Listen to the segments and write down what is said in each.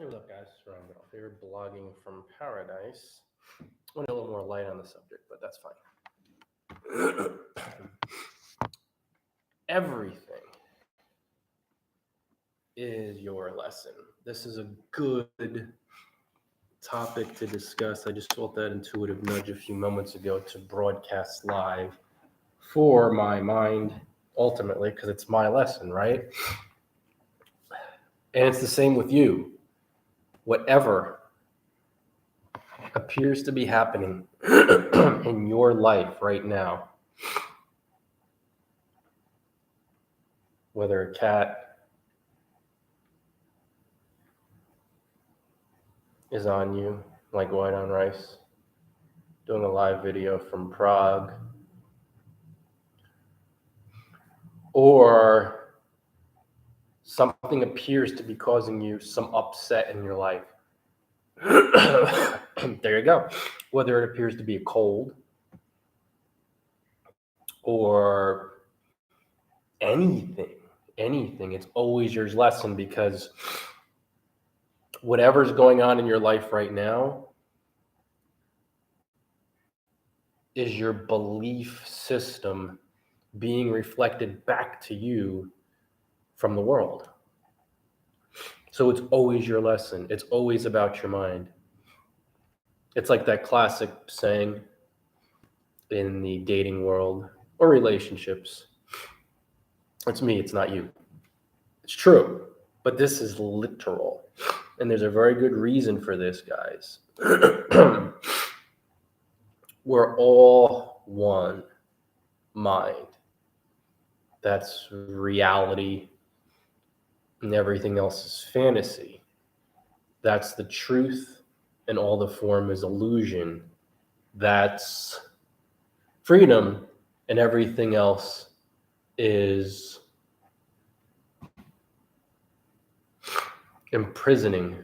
Hey, what's up, guys? Ryan Ralph here, blogging from paradise. I want a little more light on the subject, but that's fine. Everything is your lesson. This is a good topic to discuss. I just felt that intuitive nudge a few moments ago to broadcast live for my mind, ultimately, because it's my lesson, right? And it's the same with you. Whatever appears to be happening in your life right now, whether a cat is on you like white on rice, doing a live video from Prague, or something appears to be causing you some upset in your life. There you go. Whether it appears to be a cold or anything, it's always your lesson, because whatever's going on in your life right now is your belief system being reflected back to you from the world. So it's always your lesson. It's always about your mind. It's like that classic saying in the dating world or relationships. It's me, it's not you. It's true, but this is literal. And there's a very good reason for this, guys. We're all one mind. That's reality, and everything else is fantasy. That's the truth, and all the form is illusion. That's freedom, and everything else is imprisoning.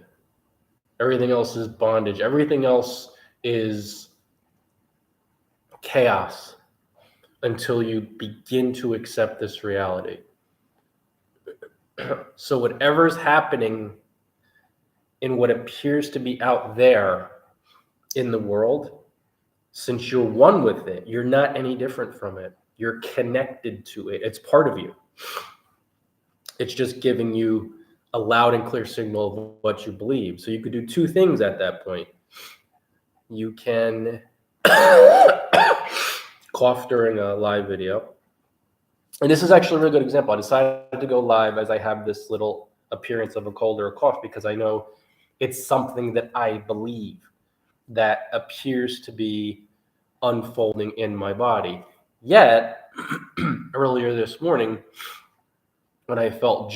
Everything else is bondage. Everything else is chaos until you begin to accept this reality. So whatever's happening in what appears to be out there in the world, since you're one with it, you're not any different from it. You're connected to it. It's part of you. It's just giving you a loud and clear signal of what you believe. So you could do two things at that point. You can cough during a live video. And this is actually a really good example. I decided to go live as I have this little appearance of a cold or a cough, because I know it's something that I believe that appears to be unfolding in my body. Yet, earlier this morning, when I appeared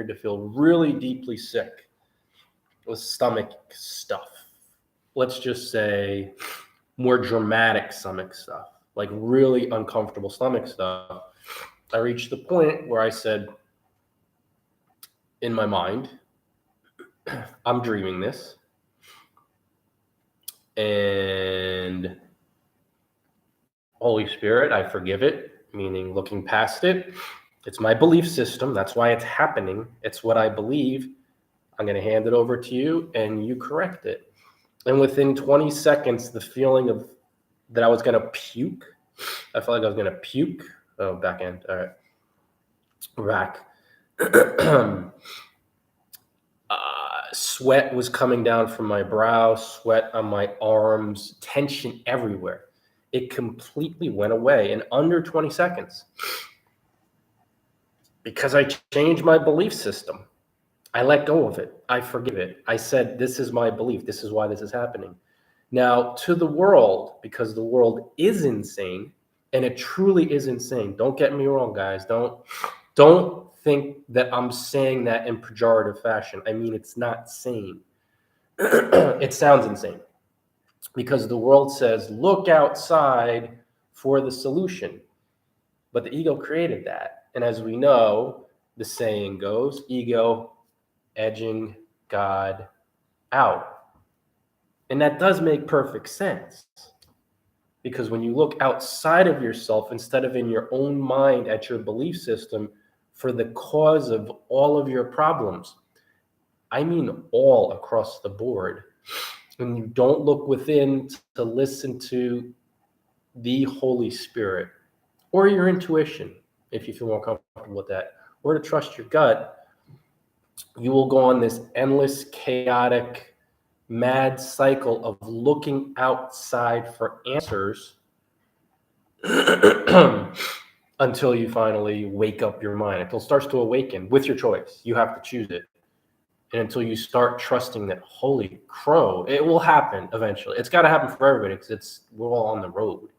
to feel really deeply sick with stomach stuff. Let's just say more dramatic stomach stuff, like really uncomfortable stomach stuff. I reached the point where I said, in my mind, I'm dreaming this, and Holy Spirit, I forgive it, meaning looking past it. It's my belief system. That's why it's happening. It's what I believe. I'm going to hand it over to you, and you correct it. And within 20 seconds, the feeling of that I was going to puke, I felt like I was going to puke. Oh, back end. All right. Back. Sweat was coming down from my brow, sweat on my arms, tension everywhere. It completely went away in under 20 seconds. Because I changed my belief system. I let go of it. I forgive it. I said, this is my belief. This is why this is happening. Now, to the world, because the world is insane, and it truly is insane. Don't get me wrong, guys. Don't think that I'm saying that in pejorative fashion. I mean, it's not sane. It sounds insane. Because the world says, look outside for the solution. But the ego created that. And as we know, the saying goes, ego edging God out. And that does make perfect sense. Because when you look outside of yourself, instead of in your own mind at your belief system for the cause of all of your problems, I mean all across the board. And you don't look within to listen to the Holy Spirit or your intuition, if you feel more comfortable with that, or to trust your gut, you will go on this endless, chaotic, mad cycle of looking outside for answers until you finally wake up your mind, until it starts to awaken with your choice. You have to choose it. And until you start trusting that, holy crow, it will happen eventually. It's got to happen for everybody because we're all on the road.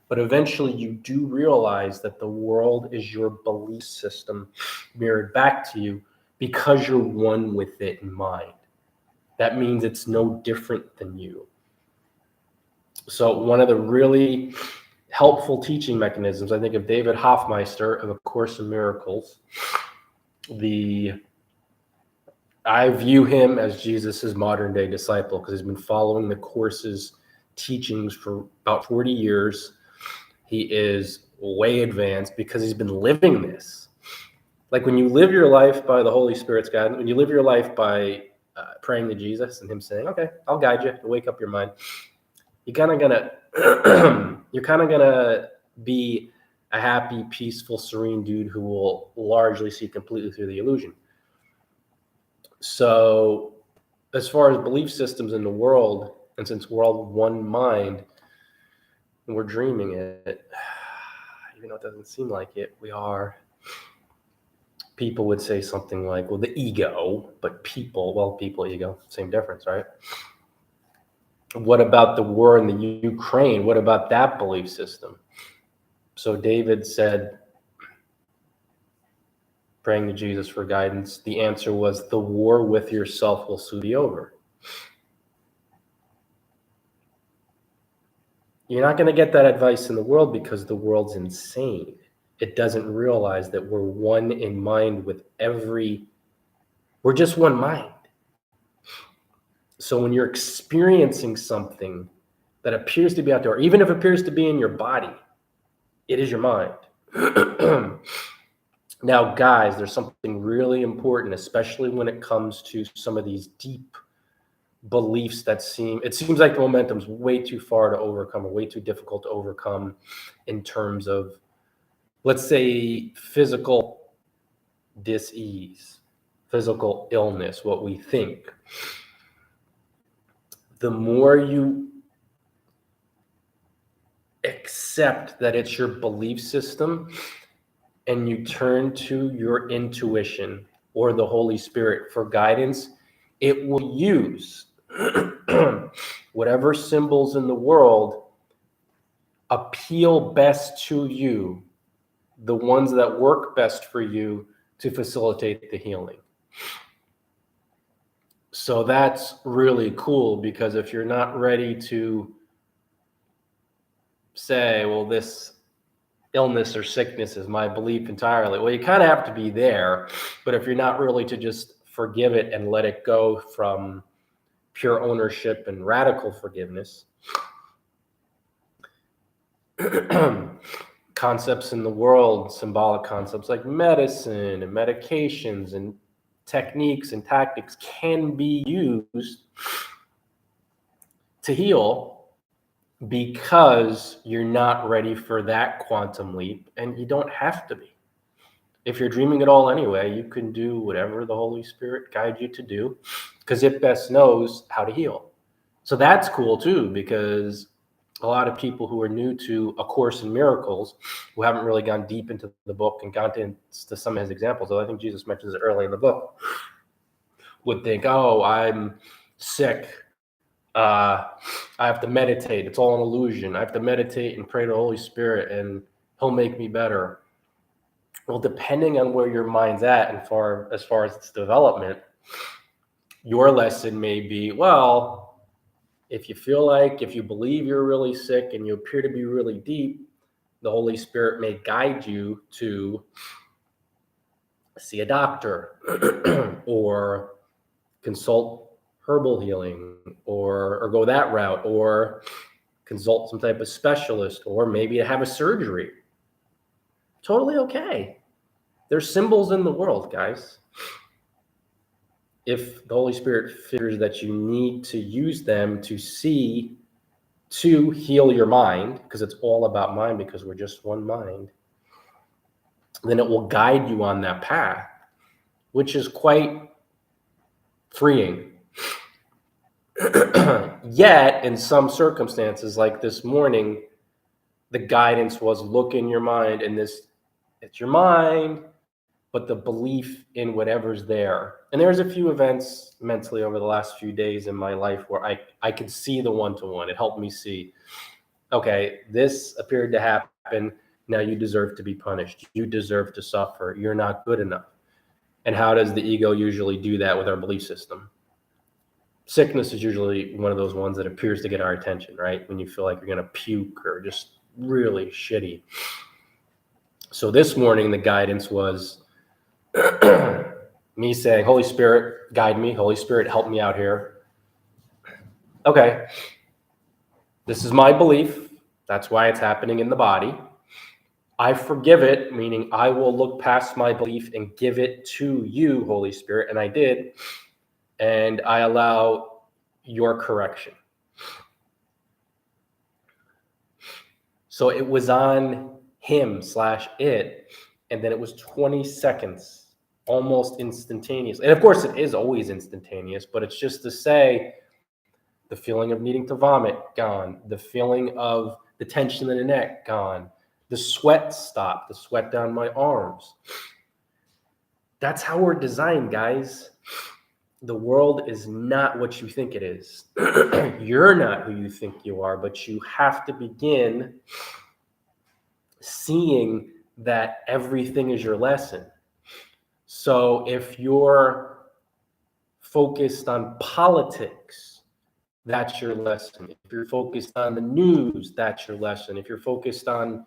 But eventually you do realize that the world is your belief system mirrored back to you because you're one with it in mind. That means it's no different than you. So one of the really helpful teaching mechanisms, I think, of David Hoffmeister of A Course in Miracles, I view him as Jesus's modern day disciple because he's been following the Course's teachings for about 40 years. He is way advanced because he's been living this. Like when you live your life by the Holy Spirit's guidance, when you live your life by praying to Jesus and him saying, okay, I'll guide you to wake up your mind, you're kind of gonna be a happy, peaceful, serene dude who will largely see completely through the illusion. So as far as belief systems in the world, and since we're all one mind and we're dreaming it, even though it doesn't seem like it, we are. People would say something like, well, the ego, but people, ego, same difference, right? What about the war in the Ukraine? What about that belief system? So David said, praying to Jesus for guidance, the answer was, the war with yourself will soon be over. You're not going to get that advice in the world because the world's insane. It doesn't realize that we're one in mind with we're just one mind. So when you're experiencing something that appears to be out there, even if it appears to be in your body, it is your mind. Now, guys, there's something really important, especially when it comes to some of these deep beliefs it seems like the momentum's way too far to overcome or way too difficult to overcome in terms of, let's say, physical dis-ease, physical illness, what we think. The more you accept that it's your belief system and you turn to your intuition or the Holy Spirit for guidance, it will use whatever symbols in the world appeal best to you, the ones that work best for you to facilitate the healing. So that's really cool, because if you're not ready to say, well, this illness or sickness is my belief entirely, well, you kind of have to be there. But if you're not really to just forgive it and let it go from pure ownership and radical forgiveness, concepts in the world, symbolic concepts like medicine and medications and techniques and tactics can be used to heal, because you're not ready for that quantum leap, and you don't have to be. If you're dreaming it all anyway, you can do whatever the Holy Spirit guides you to do, because it best knows how to heal. So that's cool too, because a lot of people who are new to A Course in Miracles, who haven't really gone deep into the book and gone into some of his examples, though I think Jesus mentions it early in the book, would think, oh, I'm sick. I have to meditate. It's all an illusion. I have to meditate and pray to the Holy Spirit and he'll make me better. Well, depending on where your mind's at and as far as its development, your lesson may be, well, if you believe you're really sick and you appear to be really deep, the Holy Spirit may guide you to see a doctor or consult herbal healing, or go that route, or consult some type of specialist, or maybe have a surgery. Totally okay. There's symbols in the world, guys. if the Holy Spirit figures that you need to use them to heal your mind, because it's all about mind, because we're just one mind, then it will guide you on that path, which is quite freeing. Yet, in some circumstances, like this morning, the guidance was look in your mind, and it's your mind, but the belief in whatever's there. And there's a few events mentally over the last few days in my life where I could see the one-to-one. It helped me see, okay, this appeared to happen. Now you deserve to be punished. You deserve to suffer. You're not good enough. And how does the ego usually do that with our belief system? Sickness is usually one of those ones that appears to get our attention, right? When you feel like you're going to puke or just really shitty. So this morning, the guidance was me saying, Holy Spirit, guide me. Holy Spirit, help me out here. Okay. This is my belief. That's why it's happening in the body. I forgive it, meaning I will look past my belief and give it to you, Holy Spirit. And I did. And I allow your correction. So it was on him/it, and then it was 20 seconds, almost instantaneous. And of course, it is always instantaneous, but it's just to say the feeling of needing to vomit, gone. The feeling of the tension in the neck, gone. The sweat stopped, the sweat down my arms. That's how we're designed, guys. The world is not what you think it is. You're not who you think you are, but you have to begin seeing that everything is your lesson. So if you're focused on politics, that's your lesson. If you're focused on the news, that's your lesson. If you're focused on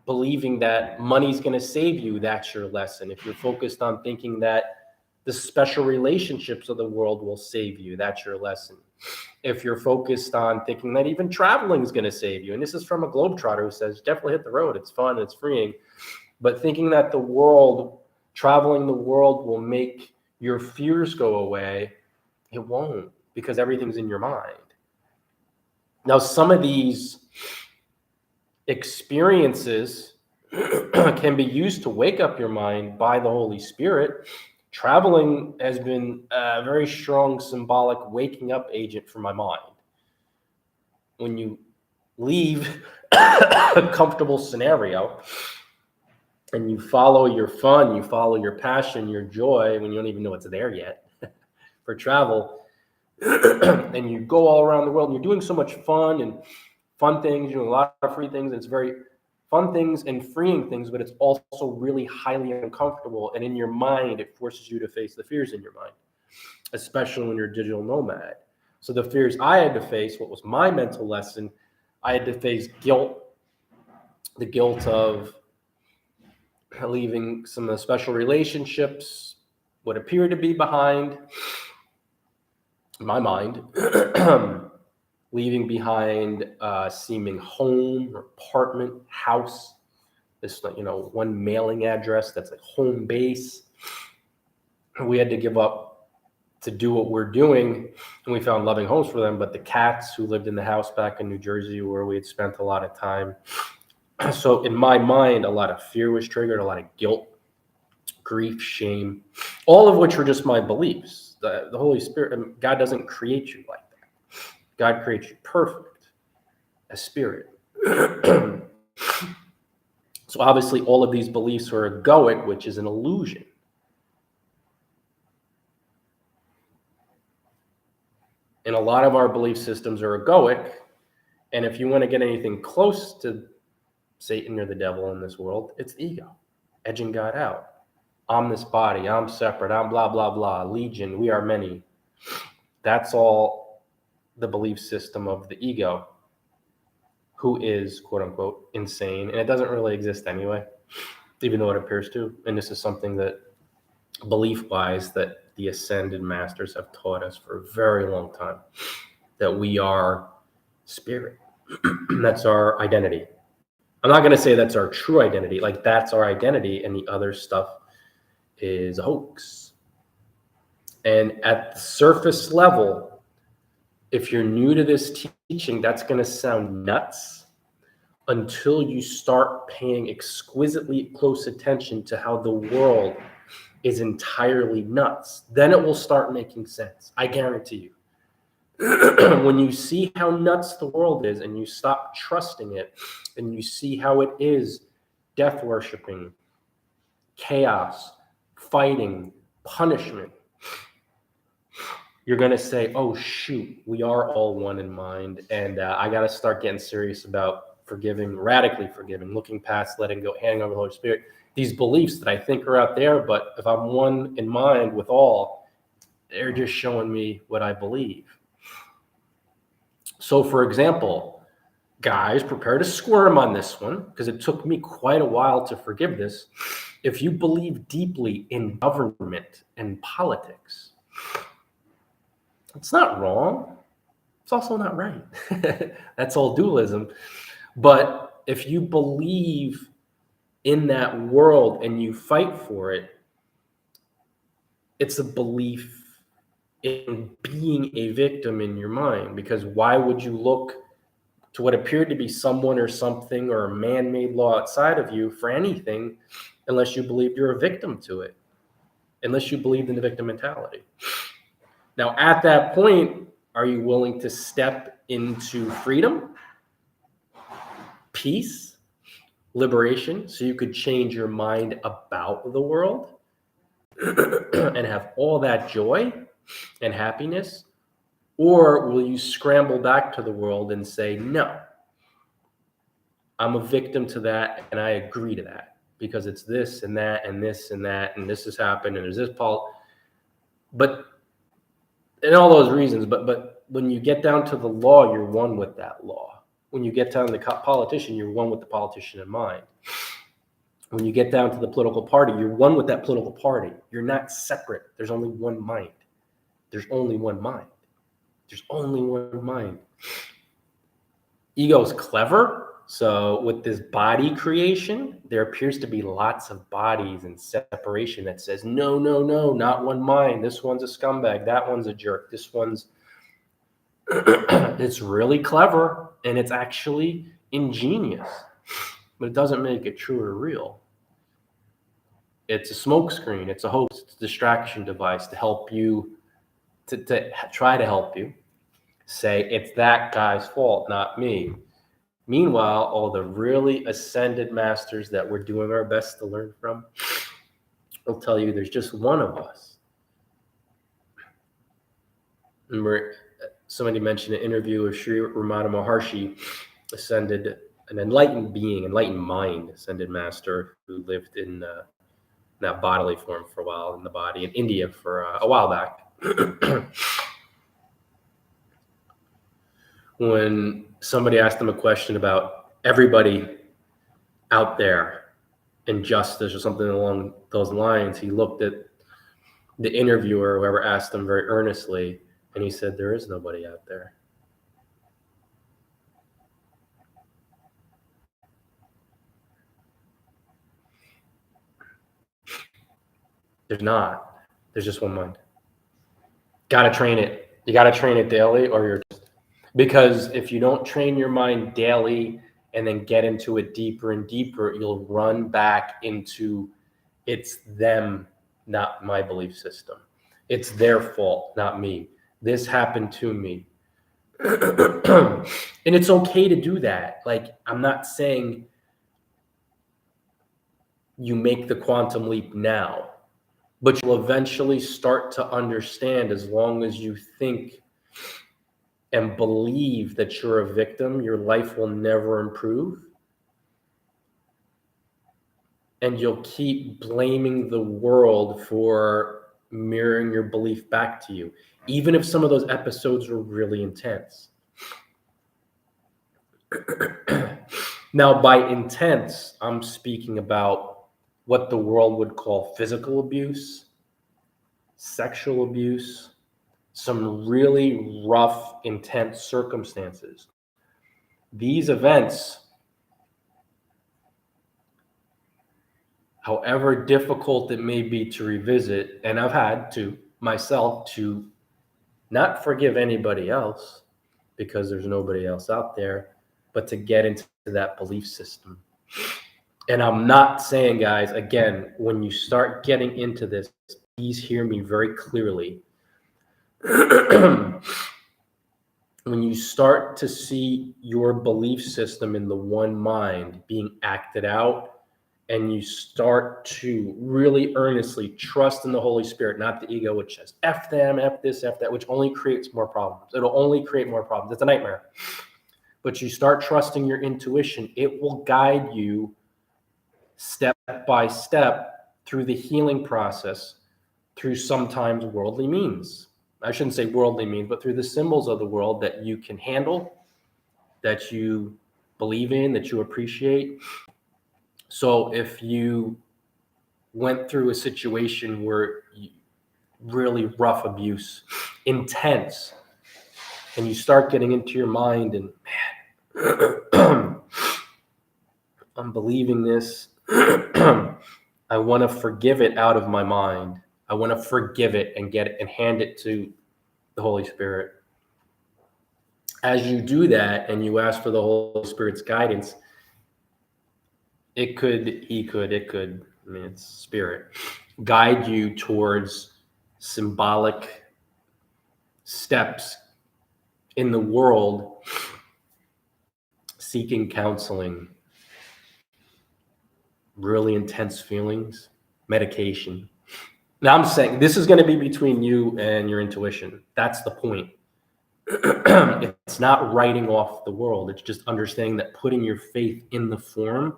believing that money's going to save you, that's your lesson. If you're focused on thinking that the special relationships of the world will save you, that's your lesson. If you're focused on thinking that even traveling is going to save you, and this is from a globetrotter who says, definitely hit the road, it's fun, it's freeing, but thinking that traveling the world will make your fears go away, it won't, because everything's in your mind. Now, some of these experiences can be used to wake up your mind by the Holy Spirit. Traveling has been a very strong symbolic waking up agent for my mind. When you leave a comfortable scenario and you follow your fun, you follow your passion, your joy, when you don't even know it's there yet for travel, and you go all around the world and you're doing so much fun things, you're doing a lot of free things, and it's very fun things and freeing things, but it's also really highly uncomfortable. And in your mind, it forces you to face the fears in your mind, especially when you're a digital nomad. So the fears I had to face, what was my mental lesson, I had to face guilt, the guilt of leaving some of the special relationships, what appeared to be behind my mind, leaving behind a seeming home or apartment, house, this, one mailing address that's like home base. We had to give up to do what we're doing, and we found loving homes for them. But the cats who lived in the house back in New Jersey, where we had spent a lot of time. So in my mind, a lot of fear was triggered, a lot of guilt, grief, shame, all of which were just my beliefs. The Holy Spirit, God doesn't create you like that. God creates you perfect, a spirit. So obviously all of these beliefs are egoic, which is an illusion. And a lot of our belief systems are egoic. And if you want to get anything close to Satan or the devil in this world, it's ego, edging God out. I'm this body, I'm separate, I'm blah, blah, blah, legion, we are many. That's all the belief system of the ego, who is, quote unquote, insane. And it doesn't really exist anyway, even though it appears to. And this is something that, belief-wise, that the ascended masters have taught us for a very long time, that we are spirit. That's our identity. I'm not going to say that's our true identity. Like, that's our identity, and the other stuff is a hoax. And at the surface level, if you're new to this teaching, that's going to sound nuts until you start paying exquisitely close attention to how the world is entirely nuts. Then it will start making sense. I guarantee you. When you see how nuts the world is and you stop trusting it and you see how it is death worshiping, chaos, fighting, punishment, you're going to say, oh, shoot, we are all one in mind. And I got to start getting serious about forgiving, radically forgiving, looking past, letting go, handing over the Holy Spirit. These beliefs that I think are out there, but if I'm one in mind with all, they're just showing me what I believe. So, for example, guys, prepare to squirm on this one because it took me quite a while to forgive this. If you believe deeply in government and politics, it's not wrong. It's also not right. That's all dualism. But if you believe in that world and you fight for it, it's a belief in being a victim in your mind. Because why would you look to what appeared to be someone or something or a man-made law outside of you for anything unless you believe you're a victim to it, unless you believe in the victim mentality? Now, at that point, are you willing to step into freedom, peace, liberation, so you could change your mind about the world and have all that joy and happiness? Or will you scramble back to the world and say, no, I'm a victim to that and I agree to that because it's this and that and this and that and this has happened and there's this but and all those reasons, but when you get down to the law, you're one with that law. When you get down to the politician, you're one with the politician in mind. When you get down to the political party, you're one with that political party. You're not separate. There's only one mind. There's only one mind. There's only one mind. Ego is clever. So with this body creation, there appears to be lots of bodies and separation that says, no, no, no, not one mind. This one's a scumbag. That one's a jerk. This one's, it's really clever and it's actually ingenious, but it doesn't make it true or real. It's a smokescreen. It's a hoax. It's a distraction device to help you, to try to help you say it's that guy's fault, not me. Meanwhile, all the really ascended masters that we're doing our best to learn from will tell you there's just one of us. Remember, somebody mentioned an interview of Sri Ramana Maharshi, ascended, an enlightened being, enlightened mind, ascended master who lived in that bodily form for a while in the body in India for a while back. When somebody asked him a question about everybody out there and justice or something along those lines, he looked at the interviewer, whoever asked him, very earnestly, and he said, there is nobody out there. There's not. There's just one mind. Got to train it. You got to train it daily or you're just, because if you don't train your mind daily and then get into it deeper and deeper, you'll run back into it's them, not my belief system. It's their fault, not me. This happened to me. And it's okay to do that. Like, I'm not saying you make the quantum leap now, but you'll eventually start to understand, as long as you think and believe that you're a victim, your life will never improve. And you'll keep blaming the world for mirroring your belief back to you, even if some of those episodes were really intense. Now, by intense, I'm speaking about what the world would call physical abuse, sexual abuse, some really rough, intense circumstances. These events, however difficult it may be to revisit, and I've had to, myself to not forgive anybody else because there's nobody else out there, but to get into that belief system. And I'm not saying, guys, again, when you start getting into this, please hear me very clearly. When you start to see your belief system in the one mind being acted out, and you start to really earnestly trust in the Holy Spirit, not the ego, which says F them, F this, F that, which only creates more problems. It'll only create more problems. It's a nightmare. But you start trusting your intuition, it will guide you step by step through the healing process, through sometimes worldly means. I shouldn't say worldly means, but through the symbols of the world that you can handle, that you believe in, that you appreciate. So if you went through a situation where really rough abuse, intense, and you start getting into your mind and, man, I'm believing this. I want to forgive it out of my mind. I want to forgive it and get it and hand it to the Holy Spirit. As you do that and you ask for the Holy Spirit's guidance, it could, I mean, it's spirit, guide you towards symbolic steps in the world, seeking counseling, really intense feelings, medication. Now I'm saying this is going to be between you and your intuition. That's the point. It's not writing off the world. It's just understanding that putting your faith in the form,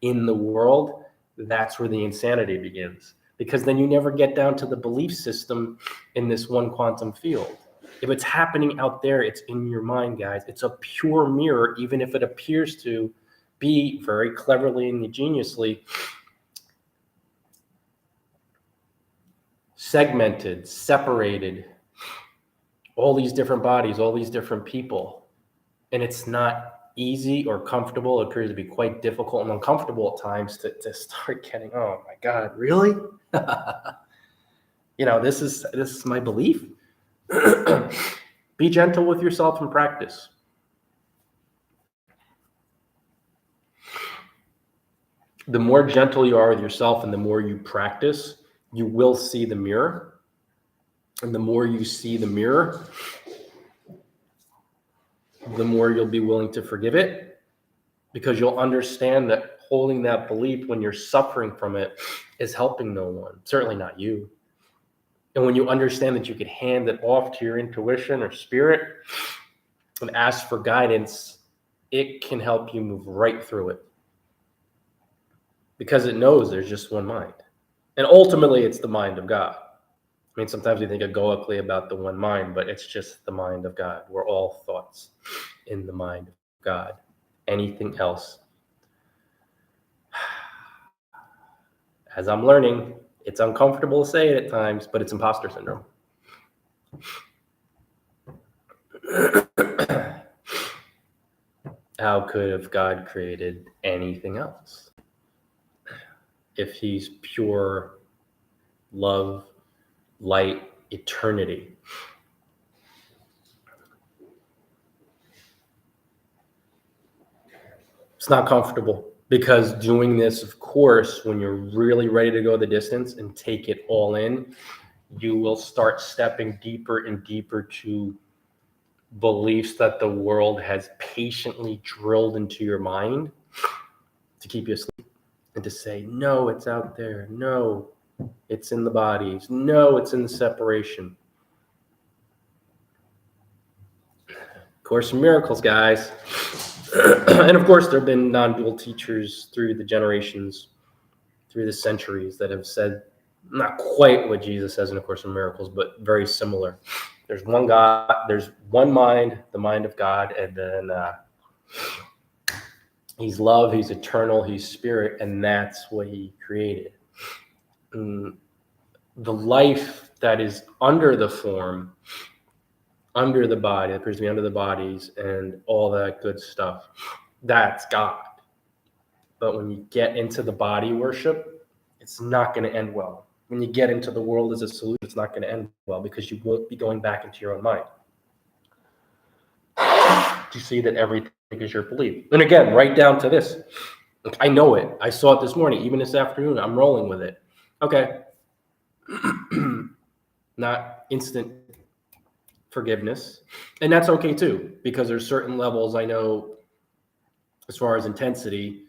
in the world, that's where the insanity begins. Because then you never get down to the belief system in this one quantum field. If it's happening out there, it's in your mind, guys. It's a pure mirror, even if it appears to be very cleverly and ingeniously segmented, separated, all these different bodies, all these different people. And it's not easy or comfortable. It appears to be quite difficult and uncomfortable at times to start getting, oh my God, really? This is my belief. Be gentle with yourself in practice. The more gentle you are with yourself and the more you practice, you will see the mirror. And the more you see the mirror, the more you'll be willing to forgive it, because you'll understand that holding that belief when you're suffering from it is helping no one, certainly not you. And when you understand that you could hand it off to your intuition or spirit and ask for guidance, it can help you move right through it, because it knows there's just one mind. And ultimately, it's the mind of God. I mean, sometimes we think egoically about the one mind, but it's just the mind of God. We're all thoughts in the mind of God. Anything else, as I'm learning, it's uncomfortable to say it at times, but it's imposter syndrome. How could have God created anything else? If he's pure love, light, eternity. It's not comfortable, because doing this, of course, when you're really ready to go the distance and take it all in, you will start stepping deeper and deeper to beliefs that the world has patiently drilled into your mind to keep you asleep, and to say, no, it's out there. No, it's in the bodies. No, it's in the separation. Course in Miracles, guys. And of course, there have been non-dual teachers through the generations, through the centuries, that have said not quite what Jesus says in A Course in Miracles, but very similar. There's one God, there's one mind, the mind of God, and then he's love, he's eternal, he's spirit, and that's what he created. The life that is under the form, under the body, that appears to be under the bodies and all that good stuff, that's God. But when you get into the body worship, it's not going to end well. when you get into the world as a solution, it's not going to end well because you won't be going back into your own mind. You see that everything is your belief. And again, right down to this. I know it. I saw it this morning, even this afternoon. I'm rolling with it. Okay. Not instant forgiveness. And that's okay too, because there's certain levels I know as far as intensity.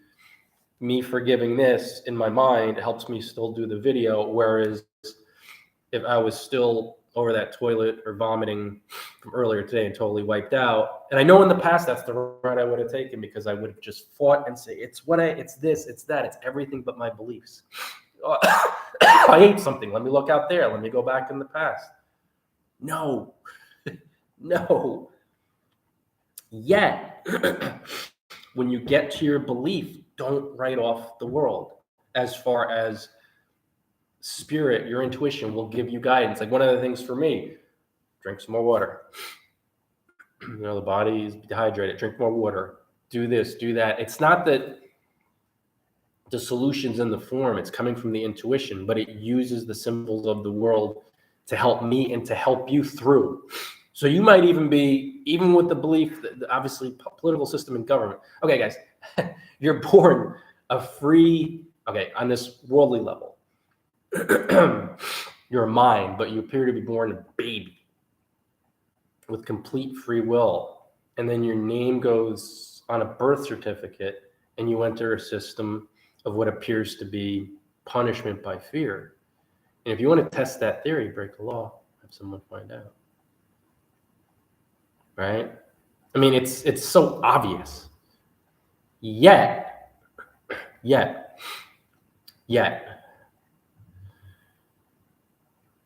Me forgiving this in my mind helps me still do the video. Whereas if I was still over that toilet or vomiting from earlier today and totally wiped out, and I know in the past that's the route I would have taken, because I would have just fought and say, it's this, it's that, it's everything but my beliefs. I ate something. Let me look out there. Let me go back in the past. No, no. Yet, when you get to your belief, don't write off the world. As far as spirit, your intuition will give you guidance. Like one of the things for me, drink some more water. The body is dehydrated. Drink more water. Do this, do that. It's not that the solution's in the form. It's coming from the intuition, but it uses the symbols of the world to help me and to help you through. So you might even be, even with the belief that obviously political system and government. Okay, guys, you're born a free, on this worldly level, you're a mind, but you appear to be born a baby with complete free will. And then your name goes on a birth certificate and you enter a system of what appears to be punishment by fear. And if you want to test that theory, break the law, have someone find out. Right? I mean, it's so obvious. Yet,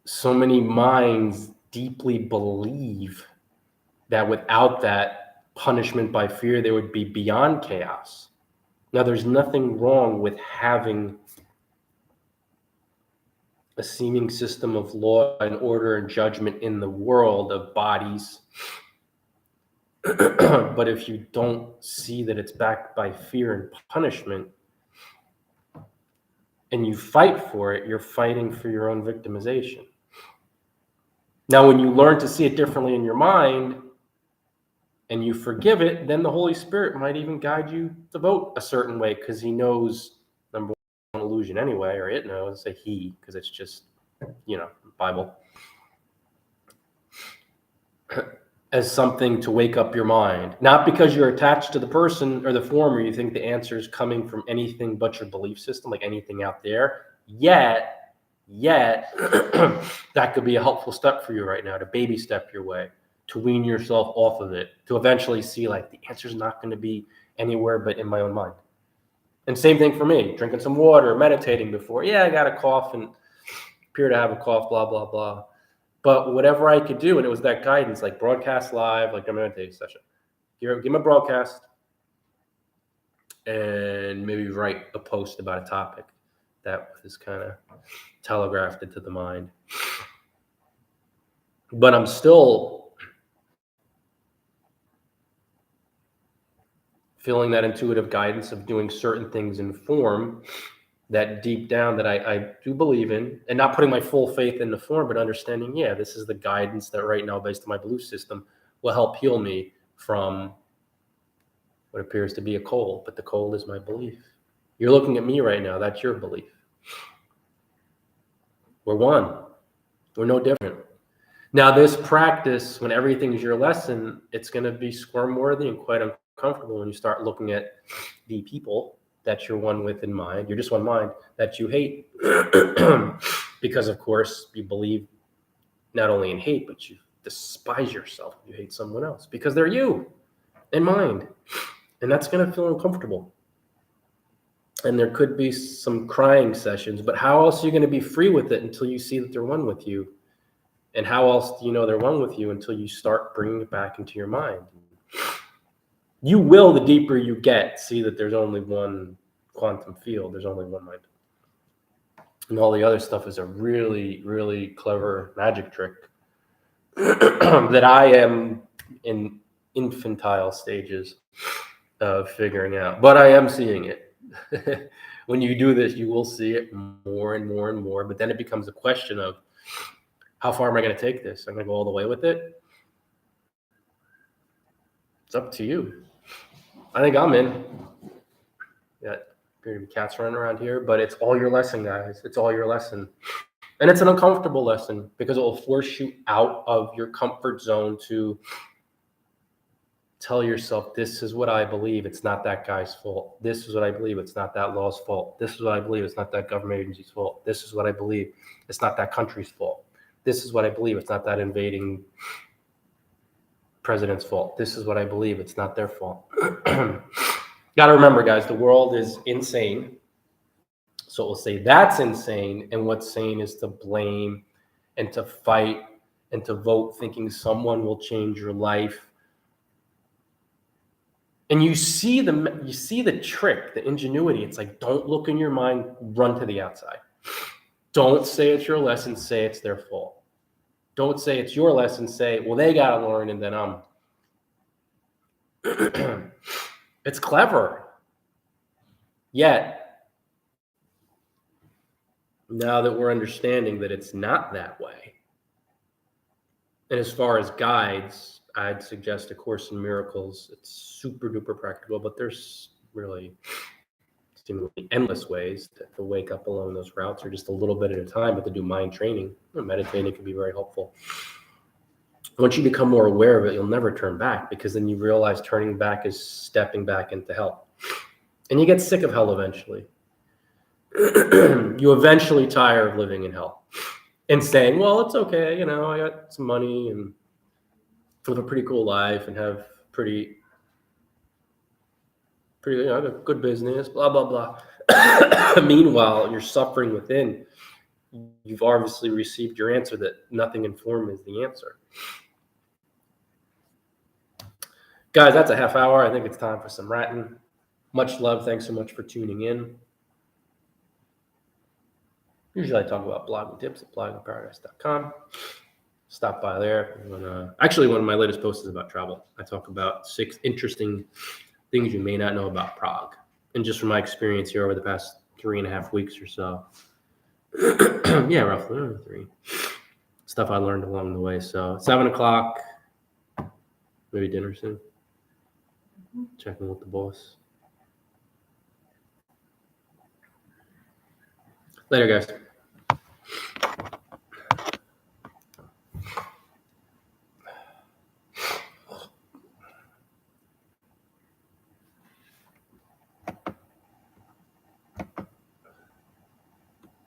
so many minds deeply believe that without that punishment by fear, they would be beyond chaos. Now, there's nothing wrong with having a seeming system of law and order and judgment in the world of bodies. But if you don't see that it's backed by fear and punishment, and you fight for it, you're fighting for your own victimization. Now, when you learn to see it differently in your mind and you forgive it, then the Holy Spirit might even guide you to vote a certain way, because he knows, number one, illusion anyway, or it knows, say he, because it's just, Bible, as something to wake up your mind. Not because you're attached to the person or the form, or you think the answer is coming from anything but your belief system, like anything out there. Yet, that could be a helpful step for you right now, to baby step your way, to wean yourself off of it, to eventually see like the answer is not going to be anywhere but in my own mind. And same thing for me, drinking some water, meditating before. Yeah, I got a cough and appear to have a cough, blah, blah, blah. But whatever I could do, and it was that guidance, like broadcast live, like a meditation session. Give me a broadcast and maybe write a post about a topic that was kind of telegraphed into the mind. But I'm still feeling that intuitive guidance of doing certain things in form that deep down that I do believe in, and not putting my full faith in the form, but understanding, this is the guidance that right now, based on my belief system, will help heal me from what appears to be a cold, but the cold is my belief. You're looking at me right now. That's your belief. We're one. We're no different. Now, this practice, when everything's your lesson, it's going to be squirm-worthy and quite uncomfortable when you start looking at the people that you're one with in mind. You're just one mind that you hate. Because, of course, you believe not only in hate, but you despise yourself if you hate someone else, because they're you in mind. And that's going to feel uncomfortable. And there could be some crying sessions, but how else are you going to be free with it until you see that they're one with you? And how else do you know they're one with you until you start bringing it back into your mind? You will, the deeper you get, see that there's only one quantum field. There's only one mind. And all the other stuff is a really, really clever magic trick that I am in infantile stages of figuring out. But I am seeing it. When you do this, you will see it more and more and more. But then it becomes a question of how far am I going to take this? I'm going to go all the way with it. It's up to you. I think I'm in. Yeah, appear to be cats running around here, but it's all your lesson, guys. It's all your lesson. And it's an uncomfortable lesson because it will force you out of your comfort zone to tell yourself, this is what I believe. It's not that guy's fault. This is what I believe. It's not that law's fault. This is what I believe. It's not that government agency's fault. This is what I believe. It's not that country's fault. This is what I believe. It's not that invading president's fault. This is what I believe. It's not their fault. Got to remember, guys, the world is insane. So we'll say that's insane. And what's sane is to blame and to fight and to vote thinking someone will change your life. And you see the trick, the ingenuity. It's like, don't look in your mind, run to the outside. Don't say it's your lesson, say it's their fault. Don't say it's your lesson, say, well, they got to learn and then I'm. It's clever. Yet, now that we're understanding that it's not that way, and as far as guides, I'd suggest A Course in Miracles. It's super duper practical, but there's really seemingly endless ways to wake up along those routes, or just a little bit at a time, but to do mind training. Meditating can be very helpful. Once you become more aware of it, you'll never turn back, because then you realize turning back is stepping back into hell. And you get sick of hell eventually. You eventually tire of living in hell and saying, well, it's okay. I got some money and live a pretty cool life and have pretty, I got a good business, blah, blah, blah. Meanwhile, you're suffering within. You've obviously received your answer that nothing informed is the answer. Guys, that's a half hour. I think it's time for some ratting. Much love. Thanks so much for tuning in. Usually I talk about blogging tips at bloggingparadise.com. Stop by there. Actually, one of my latest posts is about travel. I talk about 6 interesting things you may not know about Prague. And just from my experience here over the past 3.5 weeks or so. Yeah, roughly 3. Stuff I learned along the way. So 7 o'clock, maybe dinner soon. Checking with the boss. Later, guys.